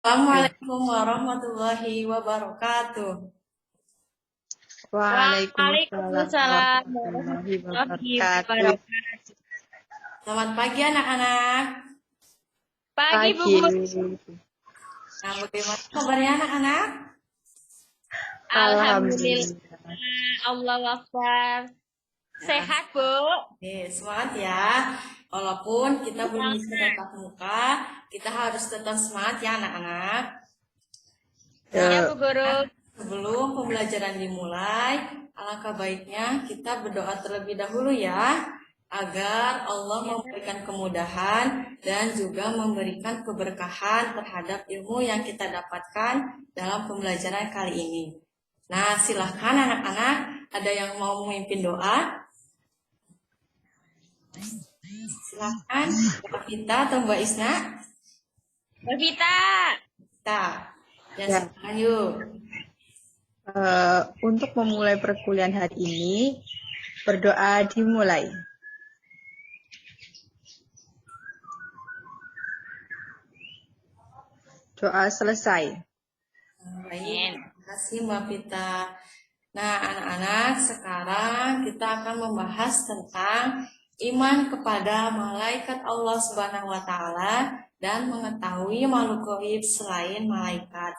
Assalamualaikum warahmatullahi wabarakatuh. Waalaikumsalam Waalaikumsalam warahmatullahi warahmatullahi wabarakatuh. wabarakatuh. Selamat pagi anak-anak. Pagi Bu Pagi. Guru. Nah, bagaimana kabarnya anak-anak? Alhamdulillah, Alhamdulillah. Allah Akbar. Sehat Bu? Semangat ya. Walaupun kita belum bisa tatap muka, kita harus tetap semangat ya anak-anak. Ya Yuk. Bu Guru. Sebelum pembelajaran dimulai, alangkah baiknya kita berdoa terlebih dahulu ya, agar Allah memberikan kemudahan dan juga memberikan keberkahan terhadap ilmu yang kita dapatkan dalam pembelajaran kali ini. Nah, silahkan anak-anak, ada yang mau memimpin doa? Silahkan, Mbak Vita atau Mbak Isna? Mbak Vita. Kita, ya Ya. silahkan yuk. Untuk memulai perkuliahan hari ini, berdoa dimulai. Doa selesai. Baik, terima kasih Mbak Vita. Nah, anak-anak, sekarang kita akan membahas tentang iman kepada malaikat Allah Subhanahu wa taala dan mengetahui makhluk gaib selain malaikat.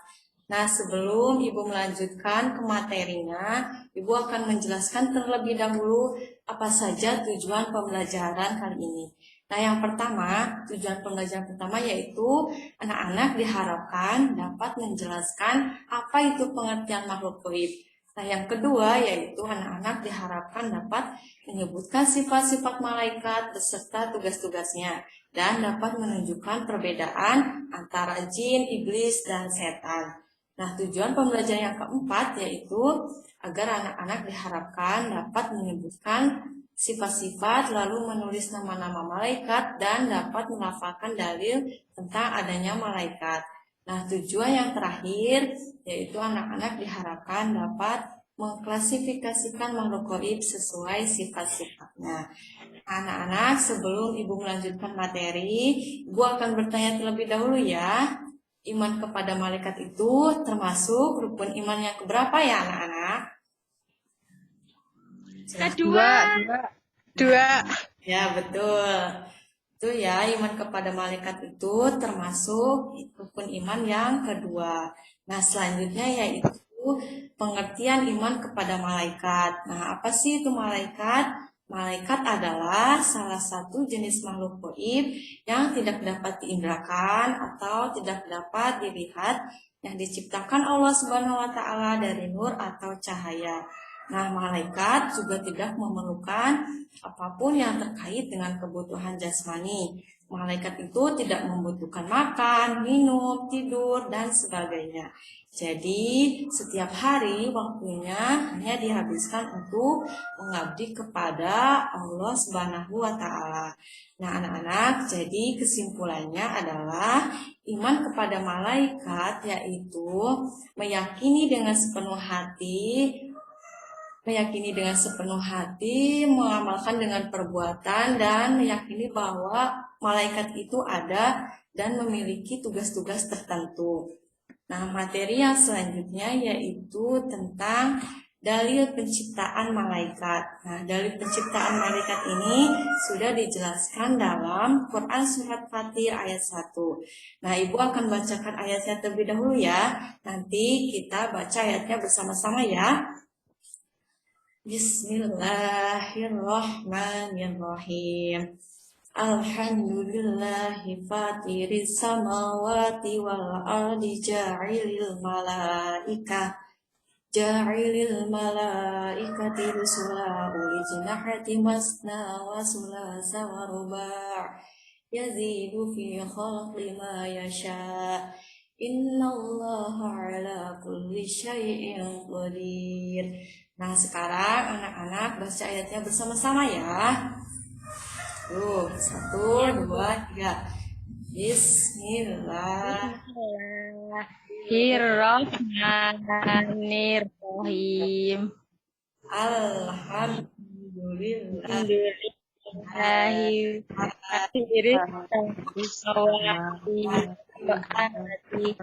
Nah, sebelum Ibu melanjutkan ke materinya, Ibu akan menjelaskan terlebih dahulu apa saja tujuan pembelajaran kali ini. Nah, yang pertama, tujuan pembelajaran pertama yaitu anak-anak diharapkan dapat menjelaskan apa itu pengertian makhluk gaib. Nah, yang kedua yaitu anak-anak diharapkan dapat menyebutkan sifat-sifat malaikat beserta tugas-tugasnya dan dapat menunjukkan perbedaan antara jin, iblis, dan setan. Nah, tujuan pembelajaran yang keempat yaitu agar anak-anak diharapkan dapat menyebutkan sifat-sifat lalu menulis nama-nama malaikat dan dapat melafalkan dalil tentang adanya malaikat. Nah, tujuan yang terakhir yaitu anak-anak diharapkan dapat mengklasifikasikan makhluk gaib sesuai sifat-sifatnya. Anak-anak, sebelum Ibu melanjutkan materi, Ibu akan bertanya terlebih dahulu ya. Iman kepada malaikat itu termasuk rukun iman yang keberapa ya anak-anak? Kedua. Dua. Ya, betul. Itu ya, iman kepada malaikat itu termasuk rukun iman yang kedua. Nah, selanjutnya yaitu pengertian iman kepada malaikat. Nah, apa sih itu malaikat? Malaikat adalah salah satu jenis makhluk gaib yang tidak dapat diindrakan atau tidak dapat dilihat yang diciptakan Allah Subhanahu wa taala dari nur atau cahaya. Nah, malaikat juga tidak memerlukan apapun yang terkait dengan kebutuhan jasmani. Malaikat itu tidak membutuhkan makan, minum, tidur, dan sebagainya. Jadi, setiap hari waktunya hanya dihabiskan untuk mengabdi kepada Allah Subhanahu wa taala. Nah, anak-anak, jadi kesimpulannya adalah iman kepada malaikat yaitu meyakini dengan sepenuh hati, mengamalkan dengan perbuatan, dan meyakini bahwa malaikat itu ada dan memiliki tugas-tugas tertentu. Nah, materi yang selanjutnya yaitu tentang dalil penciptaan malaikat. Nah, dalil penciptaan malaikat ini sudah dijelaskan dalam Quran Surat Fatir ayat 1. Nah, Ibu akan bacakan ayatnya terlebih dahulu ya. Nanti kita baca ayatnya bersama-sama ya. Bismillahirrahmanirrahim. Alhamdulillahi fatiris samawati wal ardi ja'ilil malaikati rusula uli jinahati masna wa sulasa wa ruba' yazidu fi khalqi ma yasha' innallaha ala kulli syai'in qadir. Nah, sekarang anak-anak baca ayatnya bersama-sama ya. Tuh, 1, 2, 3. Bismillahirrahmanirrahim. Alhamdulillah. Alhamdulillahi fatiris samawati Ro'ati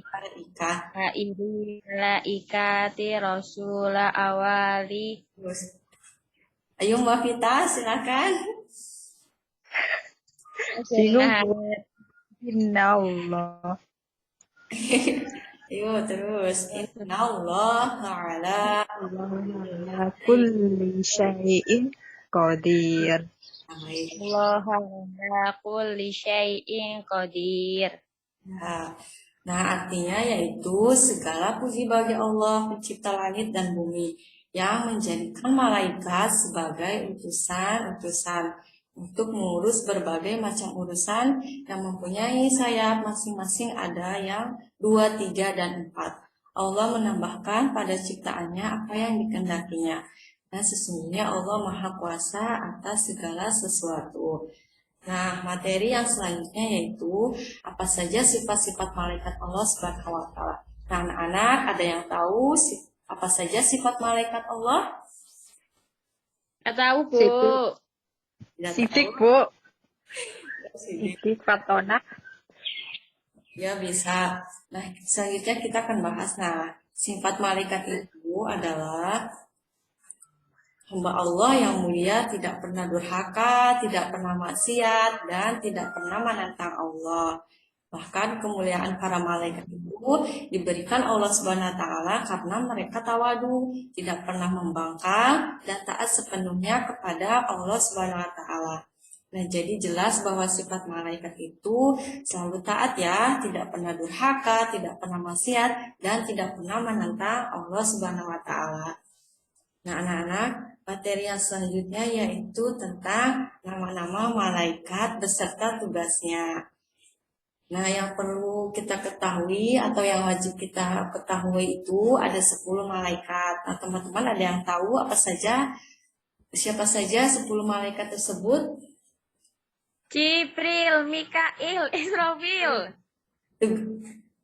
malaika. Hairi malaikati Rasula awali. Terus, ayo Mbak Vita, silakan. Bingung, Bu. Inna Allah. Ayo terus. Innallaha ala. Ala kulli syai'in qadir. Baik. Allah ala kulli syai'in qadir. Nah, artinya yaitu segala puji bagi Allah pencipta langit dan bumi yang menjadikan malaikat sebagai utusan-utusan untuk mengurus berbagai macam urusan yang mempunyai sayap masing-masing ada yang 2, 3, dan 4. Allah menambahkan pada ciptaannya apa yang dikehendakinya. Dan sesungguhnya Allah Maha Kuasa atas segala sesuatu. Nah, materi yang selanjutnya yaitu apa saja sifat-sifat malaikat Allah Subhanahu wa taala. Nah, anak-anak ada yang tahu apa saja sifat malaikat Allah? Nggak tahu, Bu. Tidak Sidik, tahu? Bu. Sidik. Sidik Fatona. Ya, bisa. Nah, selanjutnya kita akan bahas. Nah, sifat malaikat itu adalah hamba Allah yang mulia, tidak pernah durhaka, tidak pernah maksiat, dan tidak pernah menentang Allah. Bahkan kemuliaan para malaikat itu diberikan Allah Subhanahu wa taala karena mereka tawadu, tidak pernah membangkang dan taat sepenuhnya kepada Allah Subhanahu wa taala. Nah, jadi jelas bahwa sifat malaikat itu selalu taat ya, tidak pernah durhaka, tidak pernah maksiat, dan tidak pernah menentang Allah Subhanahu wa taala. Nah, anak-anak, materi yang selanjutnya yaitu tentang nama-nama malaikat beserta tugasnya. Nah, yang perlu kita ketahui atau yang wajib kita ketahui itu ada 10 malaikat. Nah, teman-teman ada yang tahu siapa saja 10 malaikat tersebut? Jibril, Mikail, Israfil. Tuh,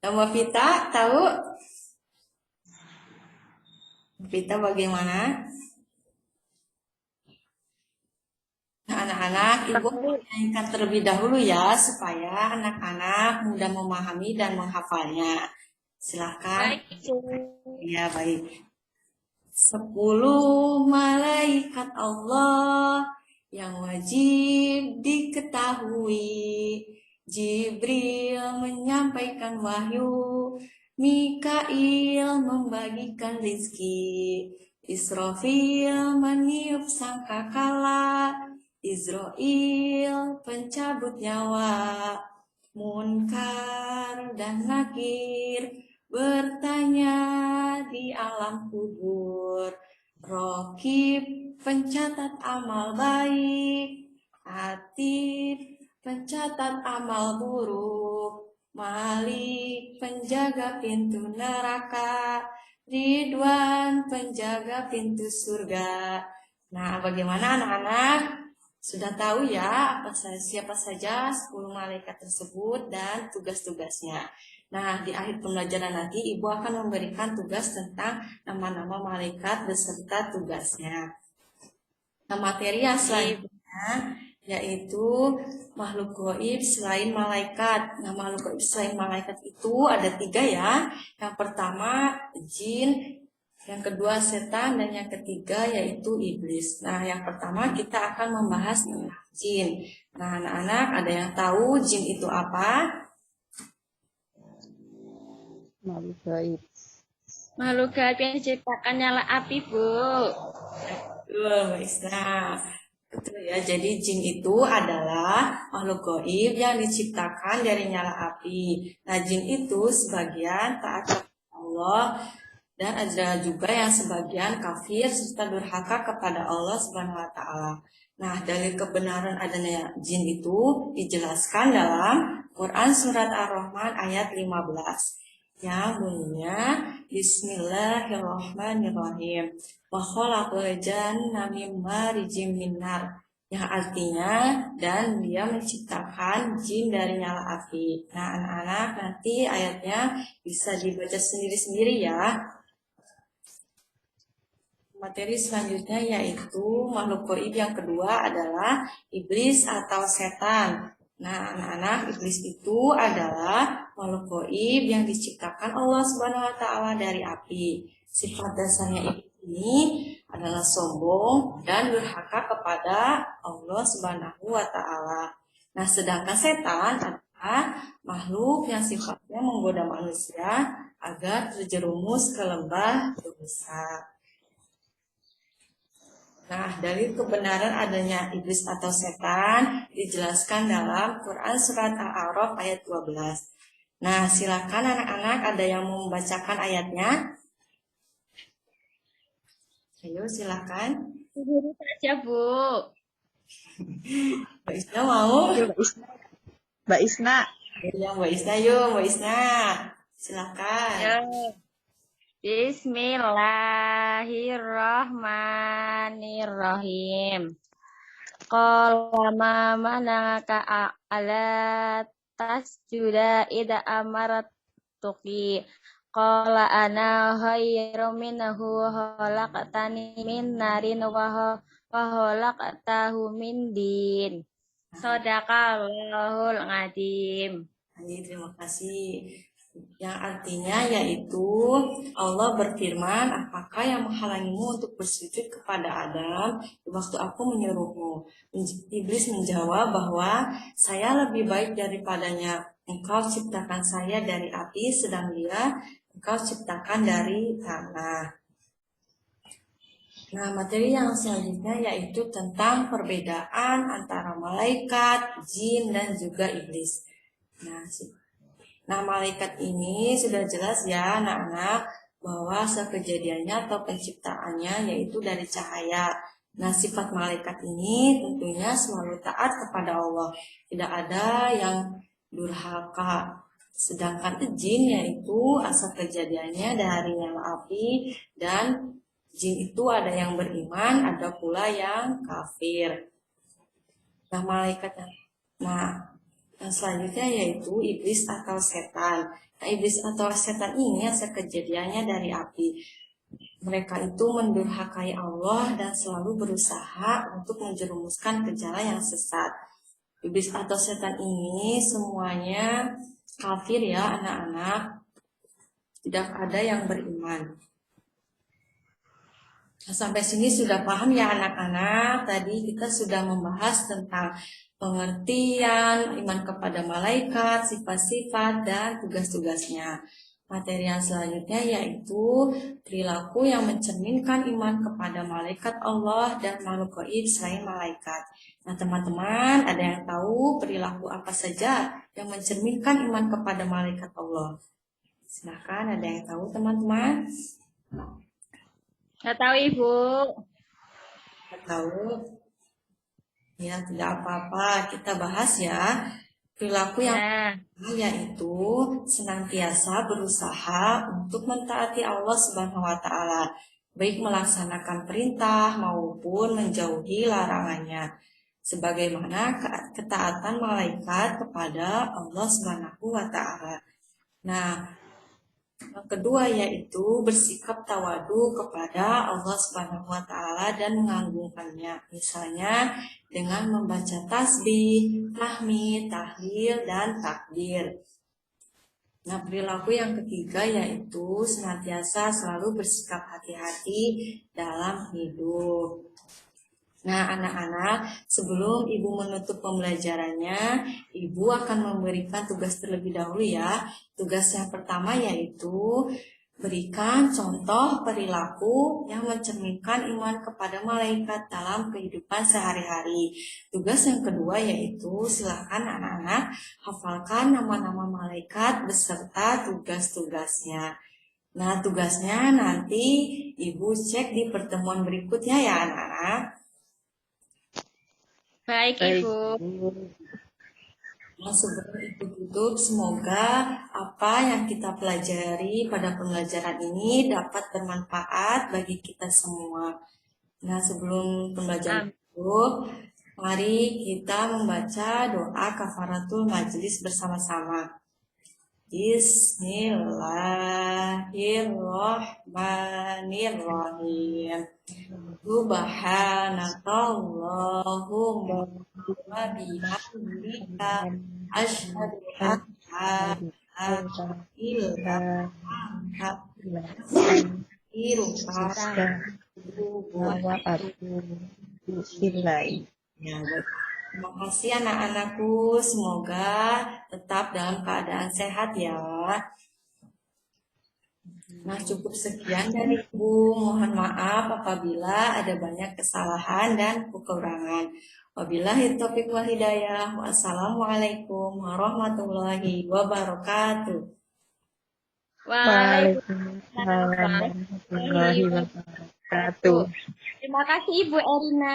nama Vita tahu? Vita bagaimana? Nah, anak-anak, Ibu menyanyikan terlebih dahulu ya, supaya anak-anak mudah memahami dan menghafalnya. Silakan. Baik, Bu. Ya, baik. 10 malaikat Allah yang wajib diketahui. Jibril menyampaikan wahyu, Mikail membagikan rizki, Israfil meniup sangkakala, Israel pencabut nyawa, Munkar dan Nakir bertanya di alam kubur, Rokib pencatat amal baik, Atid pencatat amal buruk, Malik penjaga pintu neraka, Ridwan penjaga pintu surga. Nah, bagaimana anak-anak? Sudah tahu ya siapa saja 10 malaikat tersebut dan tugas-tugasnya. Nah, di akhir pembelajaran nanti Ibu akan memberikan tugas tentang nama-nama malaikat beserta tugasnya. Nah, materi yang selanjutnya yaitu makhluk gaib selain malaikat. Nah, makhluk gaib selain malaikat itu ada 3 ya. Yang pertama jin, yang kedua setan, dan yang ketiga yaitu iblis. Nah, yang pertama kita akan membahas tentang jin. Nah, anak-anak ada yang tahu jin itu apa? Makhluk gaib. Makhluk gaib yang diciptakan nyala api, Bu. Betul, Mbak Isna. Betul ya, jadi jin itu adalah makhluk gaib yang diciptakan dari nyala api. Nah, jin itu sebagian taat kepada Allah dan ada juga yang sebagian kafir serta durhaka kepada Allah Subhanahu wa taala. Nah, dalil kebenaran adanya jin itu dijelaskan dalam Quran surat Ar-Rahman ayat 15 yang bunyinya Bismillahirrahmanirrahim. Wa khalaqal janna mim marijim minar, yang artinya dan dia menciptakan jin dari nyala api. Nah, anak-anak nanti ayatnya bisa dibaca sendiri-sendiri ya. Materi selanjutnya yaitu makhluk gaib yang kedua adalah iblis atau setan. Nah, anak-anak, iblis itu adalah makhluk gaib yang diciptakan Allah Subhanahu wa taala dari api. Sifat dasarnya iblis ini adalah sombong dan durhaka kepada Allah Subhanahu wa taala. Nah, sedangkan setan adalah makhluk yang sifatnya menggoda manusia agar terjerumus ke lembah dosa. Nah, dari kebenaran adanya iblis atau setan dijelaskan dalam Quran Surat Al-A'raf ayat 12. Nah, silakan anak-anak, ada yang mau membacakan ayatnya? Ayo, silakan. Guru saja, Bu. Mbak Isna mau? Yuk, Mbak Isna. Mbak Isna. Ya, Mbak Isna, yuk, Mbak Isna. Silakan. Ya. Bismillahirrahmanirrahim. Qala ma manaka ala tasjuda ida amaratuki. Qala ana khairum minhu khalaqtani min narin wa khalaqtahu min din. Shadaqallahul ngadim. Baik, terima kasih. Yang artinya yaitu Allah berfirman, apakah yang menghalangimu untuk bersujud kepada Adam waktu aku menyuruhmu? Iblis menjawab bahwa saya lebih baik daripadanya. Engkau ciptakan saya dari api, sedang dia engkau ciptakan dari tanah. Nah, materi yang selanjutnya yaitu tentang perbedaan antara malaikat, jin, dan juga iblis. Nah, malaikat ini sudah jelas ya anak-anak bahwa kejadiannya atau penciptaannya yaitu dari cahaya. Nah, sifat malaikat ini tentunya selalu taat kepada Allah. Tidak ada yang durhaka. Sedangkan jin yaitu asal kejadiannya dari nyala api, dan jin itu ada yang beriman, ada pula yang kafir. Nah, yang selanjutnya yaitu iblis atau setan. Nah, iblis atau setan ini asal kejadiannya dari api. Mereka itu mendurhakai Allah dan selalu berusaha untuk menjerumuskan ke jalan yang sesat. Iblis atau setan ini semuanya kafir ya anak-anak. Tidak ada yang beriman. Nah, sampai sini sudah paham ya anak-anak. Tadi kita sudah membahas tentang pengertian, iman kepada malaikat, sifat-sifat, dan tugas-tugasnya. Materi yang selanjutnya yaitu perilaku yang mencerminkan iman kepada malaikat Allah dan makhluk gaib selain malaikat. Nah, teman-teman, ada yang tahu perilaku apa saja yang mencerminkan iman kepada malaikat Allah? Silahkan, ada yang tahu teman-teman? Nggak tahu, Ibu. Tahu? Ya, tidak apa-apa. Kita bahas ya. Perilaku yang Nah, yaitu senantiasa berusaha untuk mentaati Allah Subhanahu wa taala, baik melaksanakan perintah maupun menjauhi larangannya. Sebagaimana ketaatan malaikat kepada Allah Subhanahu wa taala. Nah, yang kedua yaitu bersikap tawadu kepada Allah Subhanahu wa taala dan mengagungkannya. Misalnya dengan membaca tasbih, tahmid, tahlil, dan takbir. Nah, perilaku yang ketiga yaitu senantiasa selalu bersikap hati-hati dalam hidup. Nah, anak-anak, sebelum Ibu menutup pembelajarannya, Ibu akan memberikan tugas terlebih dahulu ya. Tugas yang pertama yaitu berikan contoh perilaku yang mencerminkan iman kepada malaikat dalam kehidupan sehari-hari. Tugas yang kedua yaitu silakan anak-anak hafalkan nama-nama malaikat beserta tugas-tugasnya. Nah, tugasnya nanti Ibu cek di pertemuan berikutnya ya anak-anak. baik, Baik. Ibu. Nah, sebelum Ibu tutup, semoga apa yang kita pelajari pada pembelajaran ini dapat bermanfaat bagi kita semua. Nah, sebelum pembelajaran tutup, mari kita membaca doa kafaratul majelis bersama-sama. Bismillahirrahmanirrahim. Subhanakallahumma wa bihamdika asyhadu an la ilaha illa anta astaghfiruka wa atubu ilaik. Ya, baik. Terima kasih anak-anakku, semoga tetap dalam keadaan sehat ya. Nah, cukup sekian dari Ibu. Mohon maaf apabila ada banyak kesalahan dan kekurangan. Wabillahi taufiq wal hidayah. Wassalamualaikum warahmatullahi wabarakatuh. Waalaikumsalam Waalaikumsalam warahmatullahi wabarakatuh. Terima kasih Ibu Erina.